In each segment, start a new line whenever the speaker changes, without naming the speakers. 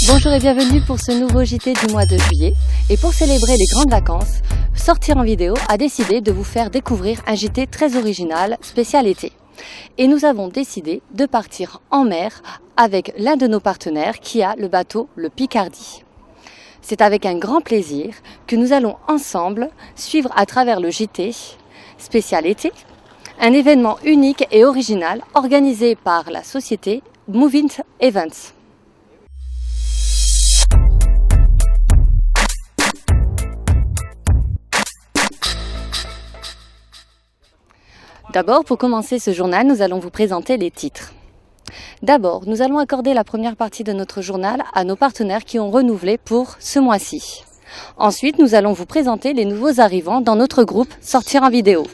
Bonjour et bienvenue pour ce nouveau JT du mois de juillet. Et pour célébrer les grandes vacances, Sortir en vidéo a décidé de vous faire découvrir un JT très original, spécial été. Et nous avons décidé de partir en mer avec l'un de nos partenaires qui a le bateau le Picardie. C'est avec un grand plaisir que nous allons ensemble suivre à travers le JT spécial été, un événement unique et original organisé par la société Movint Events. D'abord, pour commencer ce journal, nous allons vous présenter les titres. D'abord, nous allons accorder la première partie de notre journal à nos partenaires qui ont renouvelé pour ce mois-ci. Ensuite, nous allons vous présenter les nouveaux arrivants dans notre groupe Sortir en vidéo.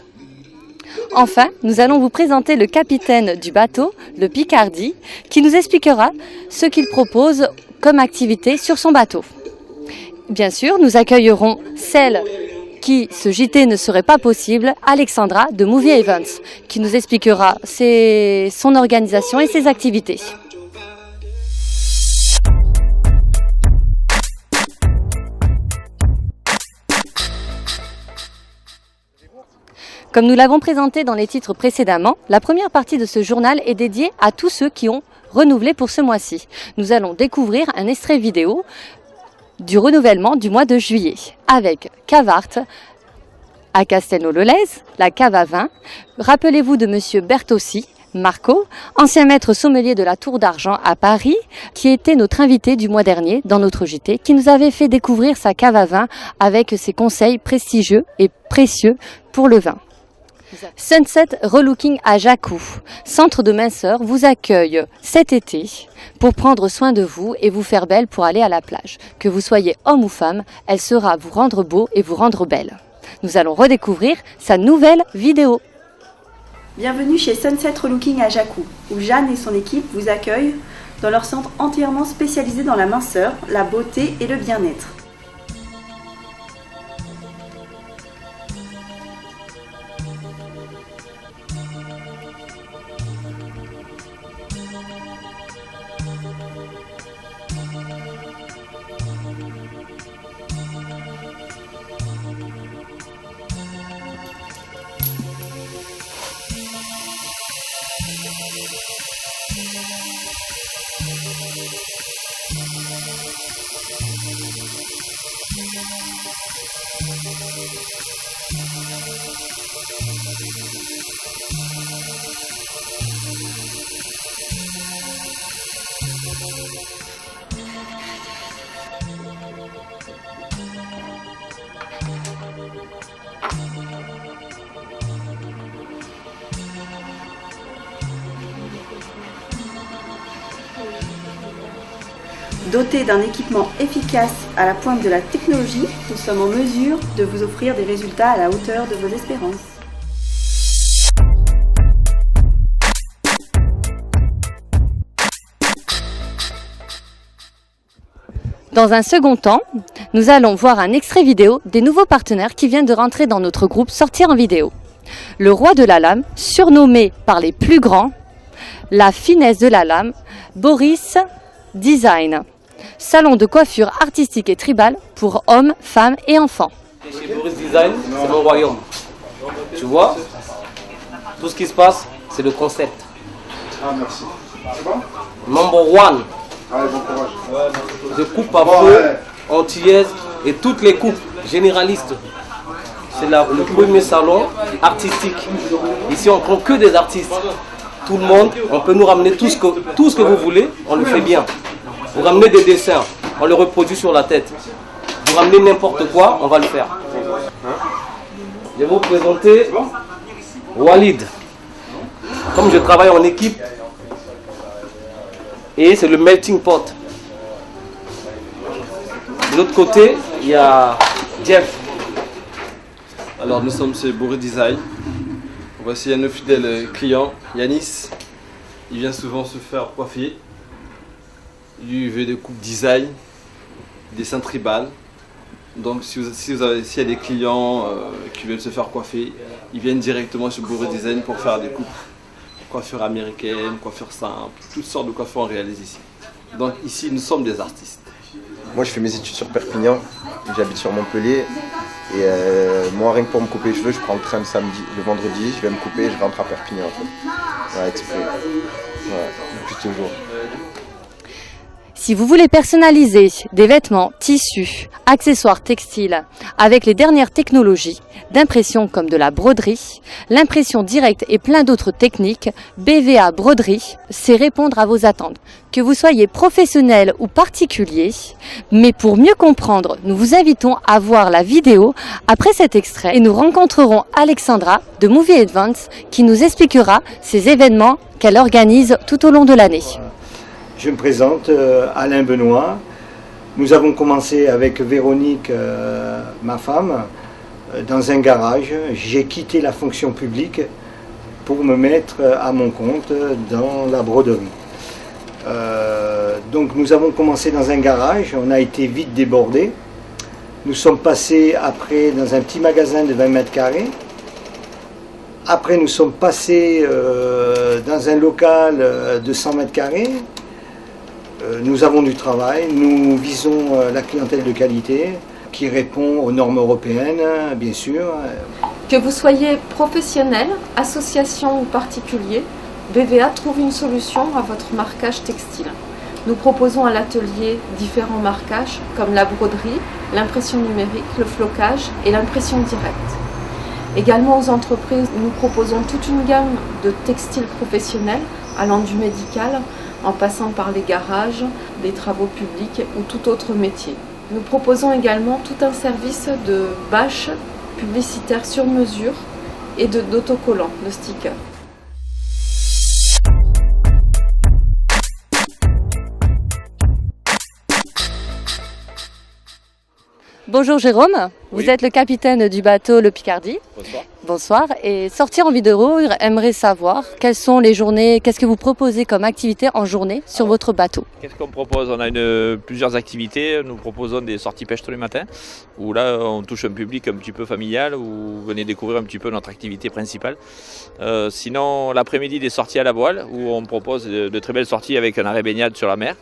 Enfin, nous allons vous présenter le capitaine du bateau, le Picardie, qui nous expliquera ce qu'il propose comme activité sur son bateau. Bien sûr, nous accueillerons celle qui ce JT ne serait pas possible, Alexandra de Movie Events, qui nous expliquera son organisation et ses activités. Comme nous l'avons présenté dans les titres précédemment, la première partie de ce journal est dédiée à tous ceux qui ont renouvelé pour ce mois-ci. Nous allons découvrir un extrait vidéo du renouvellement du mois de juillet avec Cavart à Castelnau-le-Lez, la cave à vin. Rappelez-vous de monsieur Bertossi, Marco, ancien maître sommelier de la Tour d'Argent à Paris, qui était notre invité du mois dernier dans notre JT, qui nous avait fait découvrir sa cave à vin avec ses conseils prestigieux et précieux pour le vin. Sunset Relooking à Jacou, centre de minceur, vous accueille cet été pour prendre soin de vous et vous faire belle pour aller à la plage. Que vous soyez homme ou femme, elle saura vous rendre beau et vous rendre belle. Nous allons redécouvrir sa nouvelle vidéo.
Bienvenue chez Sunset Relooking à Jacou, où Jeanne et son équipe vous accueillent dans leur centre entièrement spécialisé dans la minceur, la beauté et le bien-être. Dotés d'un équipement efficace à la pointe de la technologie, nous sommes en mesure de vous offrir des résultats à la hauteur de vos espérances.
Dans un second temps, nous allons voir un extrait vidéo des nouveaux partenaires qui viennent de rentrer dans notre groupe Sortir en vidéo. Le roi de la lame, surnommé par les plus grands, la finesse de la lame, Boris Design. Salon de coiffure artistique et tribal pour hommes, femmes et enfants.
Chez Boris Design, c'est mon royaume. Tu vois, tout ce qui se passe, c'est le concept.
Ah, merci. C'est bon?
Number one.
Allez, bon courage.
De coupe à feu, antillaise et toutes les coupes généralistes. C'est le premier salon artistique. Ici, on prend que des artistes. Tout le monde, on peut nous ramener tout ce que vous voulez, on le fait bien. Vous ramenez des dessins, on le reproduit sur la tête. Vous ramenez n'importe quoi, on va le faire. Je vais vous présenter Walid. Comme je travaille en équipe, et c'est le melting pot. De l'autre côté, il y a Jeff.
Alors nous sommes chez Boris Design. Voici un de nos fidèles clients, Yanis. Il vient souvent se faire coiffer. Il veut des coupes design, des seins tribales. Donc s'il y a des clients qui veulent se faire coiffer, ils viennent directement chez Boris Design pour faire des coupes. Coiffure américaine, coiffure simple, toutes sortes de coiffures on réalise ici. Donc ici nous sommes des artistes.
Moi je fais mes études sur Perpignan, j'habite sur Montpellier. Et moi rien que pour me couper les cheveux, je prends le train le vendredi, je vais me couper et je rentre à Perpignan en fait. Ouais, exprès. Ouais, depuis toujours.
Si vous voulez personnaliser des vêtements, tissus, accessoires textiles avec les dernières technologies d'impression comme de la broderie, l'impression directe et plein d'autres techniques, BVA Broderie sait répondre à vos attentes. Que vous soyez professionnel ou particulier, mais pour mieux comprendre, nous vous invitons à voir la vidéo après cet extrait et nous rencontrerons Alexandra de Movie Advance qui nous expliquera ces événements qu'elle organise tout au long de l'année.
Je me présente, Alain Benoît. Nous avons commencé avec Véronique, ma femme, dans un garage. J'ai quitté la fonction publique pour me mettre à mon compte dans la broderie. Donc nous avons commencé dans un garage, on a été vite débordés. Nous sommes passés après dans un petit magasin de 20 mètres carrés. Après nous sommes passés dans un local de 100 mètres carrés. Nous avons du travail, nous visons la clientèle de qualité qui répond aux normes européennes, bien sûr.
Que vous soyez professionnel, association ou particulier, BVA trouve une solution à votre marquage textile. Nous proposons à l'atelier différents marquages comme la broderie, l'impression numérique, le flocage et l'impression directe. Également aux entreprises, nous proposons toute une gamme de textiles professionnels allant du médical en passant par les garages, les travaux publics ou tout autre métier. Nous proposons également tout un service de bâches publicitaires sur mesure et d'autocollants, de stickers.
Bonjour Jérôme, vous êtes le capitaine du bateau Le Picardie.
Bonsoir.
Bonsoir. Et Sortir en vidéo aimerait savoir quelles sont les journées, qu'est-ce que vous proposez comme activité en journée sur votre bateau?
Qu'est-ce qu'on propose? On a plusieurs activités. Nous proposons des sorties pêche tous les matins, où là on touche un public un petit peu familial, où vous venez découvrir un petit peu notre activité principale. Sinon l'après-midi des sorties à la voile, où on propose de très belles sorties avec un arrêt baignade sur la mer.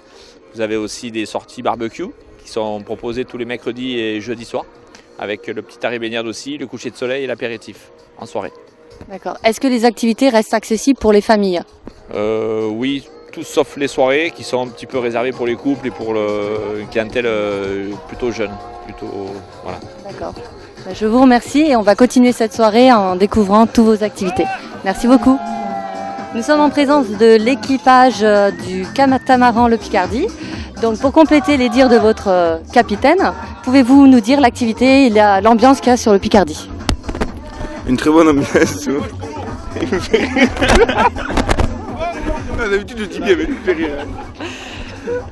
Vous avez aussi des sorties barbecue, qui sont proposés tous les mercredis et jeudis soirs, avec le petit arrêt baignade aussi, le coucher de soleil et l'apéritif en soirée.
D'accord. Est-ce que les activités restent accessibles pour les familles?
Oui, tout sauf les soirées qui sont un petit peu réservées pour les couples et pour une clientèle plutôt jeune. Voilà.
D'accord. Je vous remercie et on va continuer cette soirée en découvrant toutes vos activités. Merci beaucoup. Nous sommes en présence de l'équipage du catamaran Le Picardie. Donc pour compléter les dires de votre capitaine, pouvez-vous nous dire l'activité et l'ambiance qu'il y a sur le Picardie?
Une très bonne ambiance. Il me fait rire. D'habitude je dis bien mais il me fait rire.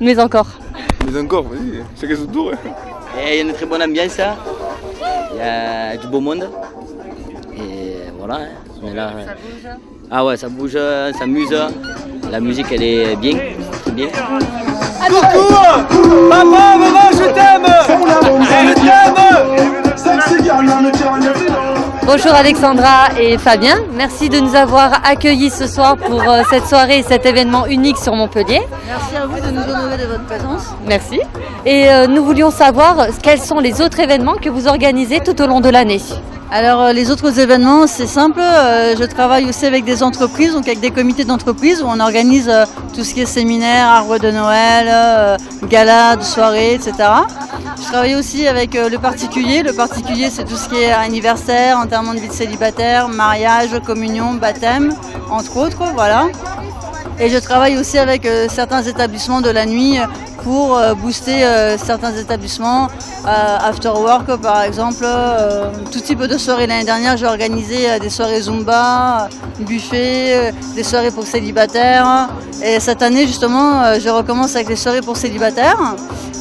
Mais encore.
Mais encore, vas-y, chacun son tour.
Il y a une très bonne ambiance, il y a du beau monde. Et voilà, on est là. Ça bouge? Ah ouais, ça bouge, ça s'amuse. La musique elle est bien, c'est bien.
Coucou papa, maman, je t'aime.
Bonjour Alexandra et Fabien, merci de nous avoir accueillis ce soir pour cette soirée et cet événement unique sur Montpellier.
Merci à vous de nous honorer de votre présence.
Merci. Et nous voulions savoir quels sont les autres événements que vous organisez tout au long de l'année.
Alors les autres événements, c'est simple, je travaille aussi avec des entreprises, donc avec des comités d'entreprise où on organise tout ce qui est séminaire, arbre de Noël, galas, soirées, etc. Je travaille aussi avec le particulier. Le particulier, c'est tout ce qui est anniversaire, enterrement de vie de célibataire, mariage, communion, baptême, entre autres, voilà. Et je travaille aussi avec certains établissements de la nuit pour booster certains établissements, after work par exemple, tout type de soirées. L'année dernière, j'ai organisé des soirées Zumba, buffet, des soirées pour célibataires. Et cette année, justement, je recommence avec les soirées pour célibataires.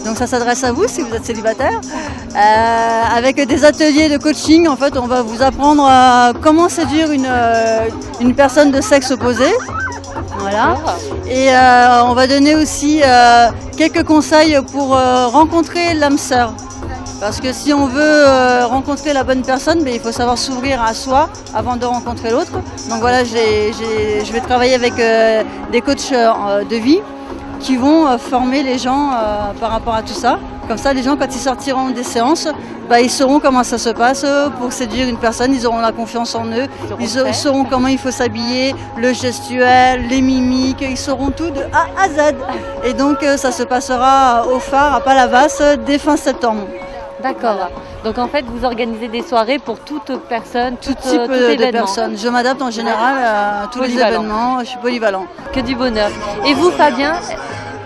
Donc ça s'adresse à vous si vous êtes célibataire. Avec des ateliers de coaching, en fait, on va vous apprendre comment séduire une personne de sexe opposé. Voilà. Et on va donner aussi quelques conseils pour rencontrer l'âme sœur. Parce que si on veut rencontrer la bonne personne, il faut savoir s'ouvrir à soi avant de rencontrer l'autre. Donc voilà, je vais travailler avec des coachs de vie qui vont former les gens par rapport à tout ça. Comme ça, les gens, quand ils sortiront des séances, ils sauront comment ça se passe pour séduire une personne, ils auront la confiance en eux, ils sauront comment il faut s'habiller, le gestuel, les mimiques, ils sauront tout de A à Z. Et donc ça se passera au phare à Palavas dès fin septembre.
D'accord. Donc en fait, vous organisez des soirées pour toute personne,
tout type de personnes. Je m'adapte en général à tous les événements, je suis polyvalent.
Que du bonheur. Et vous, Fabien,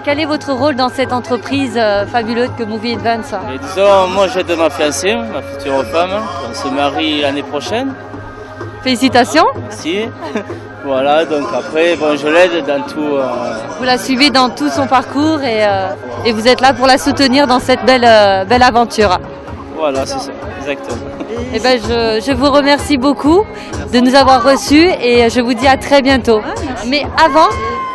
quel est votre rôle dans cette entreprise fabuleuse que Movie Events?
Disons, moi j'aide ma fiancée, ma future femme. On se marie l'année prochaine.
Félicitations.
Merci. Voilà, donc après, bon, je l'aide dans tout.
Vous la suivez dans tout son parcours et vous êtes là pour la soutenir dans cette belle aventure.
Voilà, c'est ça, exactement.
Eh ben, je vous remercie beaucoup de nous avoir reçus et je vous dis à très bientôt. Mais avant,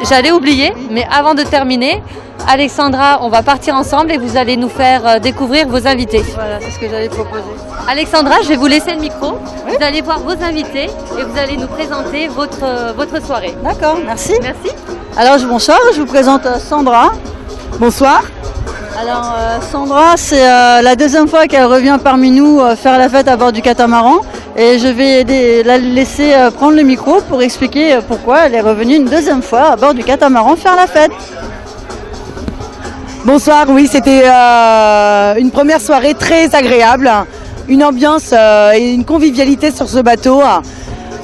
j'allais oublier, mais avant de terminer, Alexandra, on va partir ensemble et vous allez nous faire découvrir vos invités.
Voilà, c'est ce que j'allais proposer.
Alexandra, je vais vous laisser le micro. Oui. Vous allez voir vos invités et vous allez nous présenter votre soirée.
D'accord, merci.
Merci.
Alors bonsoir, je vous présente Sandra.
Bonsoir.
Alors Sandra, c'est la deuxième fois qu'elle revient parmi nous faire la fête à bord du catamaran. Et je vais la laisser prendre le micro pour expliquer pourquoi elle est revenue une deuxième fois à bord du catamaran faire la fête.
Bonsoir, oui, c'était une première soirée très agréable, une ambiance et une convivialité sur ce bateau.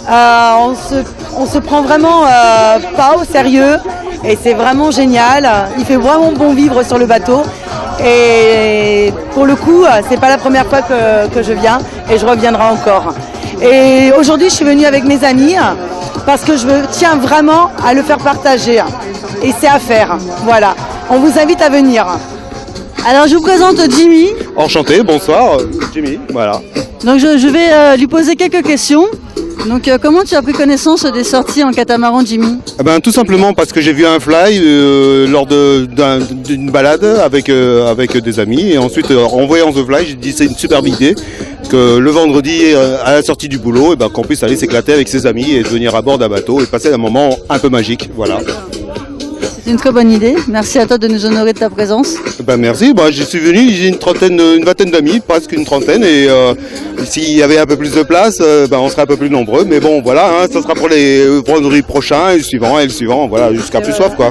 On se prend vraiment pas au sérieux et c'est vraiment génial. Il fait vraiment bon vivre sur le bateau et pour le coup, c'est pas la première fois que je viens et je reviendrai encore. Et aujourd'hui, je suis venue avec mes amis parce que je tiens vraiment à le faire partager et c'est à faire. Voilà. On vous invite à venir.
Alors je vous présente Jimmy.
Enchanté, bonsoir, Jimmy, voilà.
Donc je vais lui poser quelques questions. Donc comment tu as pris connaissance des sorties en catamaran, Jimmy?
Tout simplement parce que j'ai vu un fly lors d'une balade avec des amis. Et ensuite, en voyant ce fly, j'ai dit c'est une superbe idée que le vendredi, à la sortie du boulot, qu'on puisse aller s'éclater avec ses amis et venir à bord d'un bateau et passer un moment un peu magique. Voilà.
C'est une très bonne idée. Merci à toi de nous honorer de ta présence.
Merci. Je suis venu, j'ai une vingtaine d'amis, presque une trentaine. Et s'il y avait un peu plus de place, on serait un peu plus nombreux. Mais bon, voilà, ça sera pour les vendredis prochains et le suivant, voilà, jusqu'à plus soif, quoi.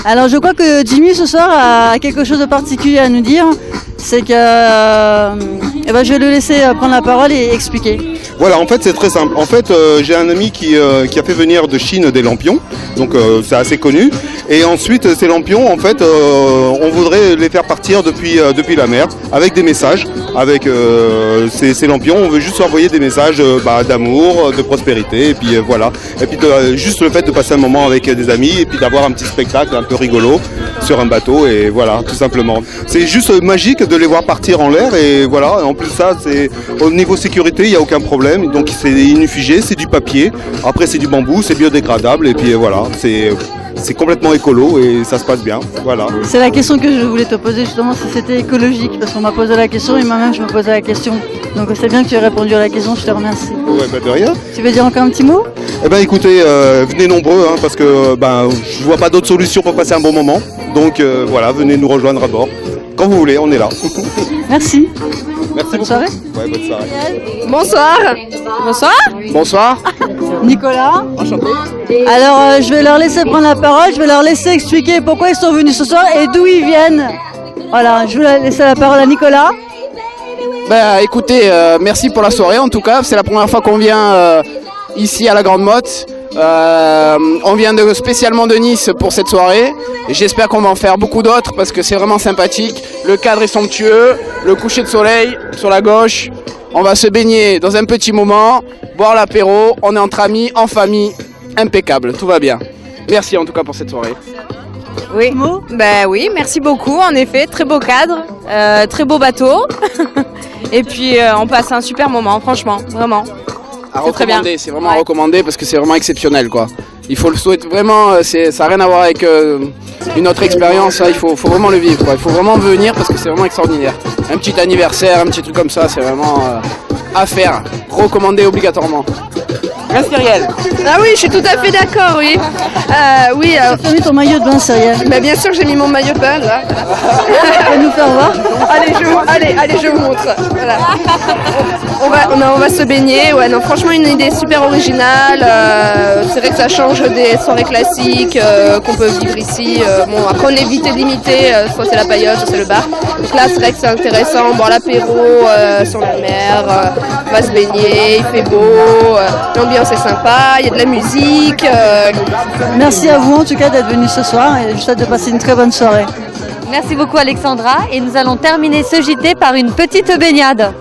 Alors, je crois que Jimmy, ce soir, a quelque chose de particulier à nous dire. C'est que je vais le laisser prendre la parole et expliquer.
Voilà, en fait, c'est très simple. En fait, j'ai un ami qui a fait venir de Chine des lampions, donc c'est assez connu. Et ensuite, ces lampions, en fait, on voudrait les faire partir depuis la mer avec des messages. Avec ces lampions, on veut juste envoyer des messages d'amour, de prospérité, et puis voilà. Et puis juste le fait de passer un moment avec des amis, et puis d'avoir un petit spectacle un peu rigolo sur un bateau, et voilà, tout simplement. C'est juste magique de les voir partir en l'air, et voilà. En plus ça, c'est au niveau sécurité, il n'y a aucun problème. Donc c'est inufigé, c'est du papier. Après c'est du bambou, c'est biodégradable, et puis voilà, c'est complètement écolo et ça se passe bien, voilà.
C'est la question que je voulais te poser justement, si c'était écologique, parce qu'on m'a posé la question et moi-même je me posais la question. Donc c'est bien que tu aies répondu à la question, je te remercie.
Ouais, de rien.
Tu veux dire encore un petit mot?
Écoutez, venez nombreux, parce que je vois pas d'autre solution pour passer un bon moment. Donc voilà, venez nous rejoindre à bord. Quand vous voulez, on est là.
Merci.
Merci.
Bonne soirée.
Ouais, bonne soirée.
Bonsoir. Bonsoir.
Bonsoir.
Nicolas.
Enchanté.
Alors je vais leur laisser prendre la parole, je vais leur laisser expliquer pourquoi ils sont venus ce soir et d'où ils viennent. Voilà, je vais laisser la parole à Nicolas.
Écoutez, merci pour la soirée en tout cas, c'est la première fois qu'on vient ici à la Grande Motte. On vient spécialement de Nice pour cette soirée et j'espère qu'on va en faire beaucoup d'autres parce que c'est vraiment sympathique. Le cadre est somptueux, le coucher de soleil sur la gauche. On va se baigner dans un petit moment, boire l'apéro, on est entre amis, en famille, impeccable, tout va bien. Merci en tout cas pour cette soirée.
Oui, oui, merci beaucoup, en effet, très beau cadre, très beau bateau et puis on passe un super moment, franchement, vraiment.
À recommander, c'est vraiment à recommander parce que c'est vraiment exceptionnel quoi. Il faut le souhaiter vraiment, ça n'a rien à voir avec une autre expérience, il faut vraiment le vivre quoi. Il faut vraiment venir parce que c'est vraiment extraordinaire. Un petit anniversaire, un petit truc comme ça, c'est vraiment à faire, recommandé obligatoirement.
Cyrielle.
Ah oui, je suis tout à fait d'accord, oui. Oui.
Tu as mis ton maillot de bain, Cyrielle?
Bah, bien sûr que j'ai mis mon maillot de bain là.
Tu vas nous faire voir?
Allez, je vous montre. Voilà. On va se baigner. Ouais, non, franchement, une idée super originale. C'est vrai que ça change des soirées classiques qu'on peut vivre ici. Bon, après, on est vite limité. Soit c'est la paillote, soit c'est le bar. Donc là, c'est vrai que c'est intéressant. Boire l'apéro sur la mer. On va se baigner. Il fait beau. L'ambiance est sympa. Il y a de la musique.
Merci à vous en tout cas d'être venus ce soir et je vous souhaite de passer une très bonne soirée.
Merci beaucoup Alexandra et nous allons terminer ce JT par une petite baignade.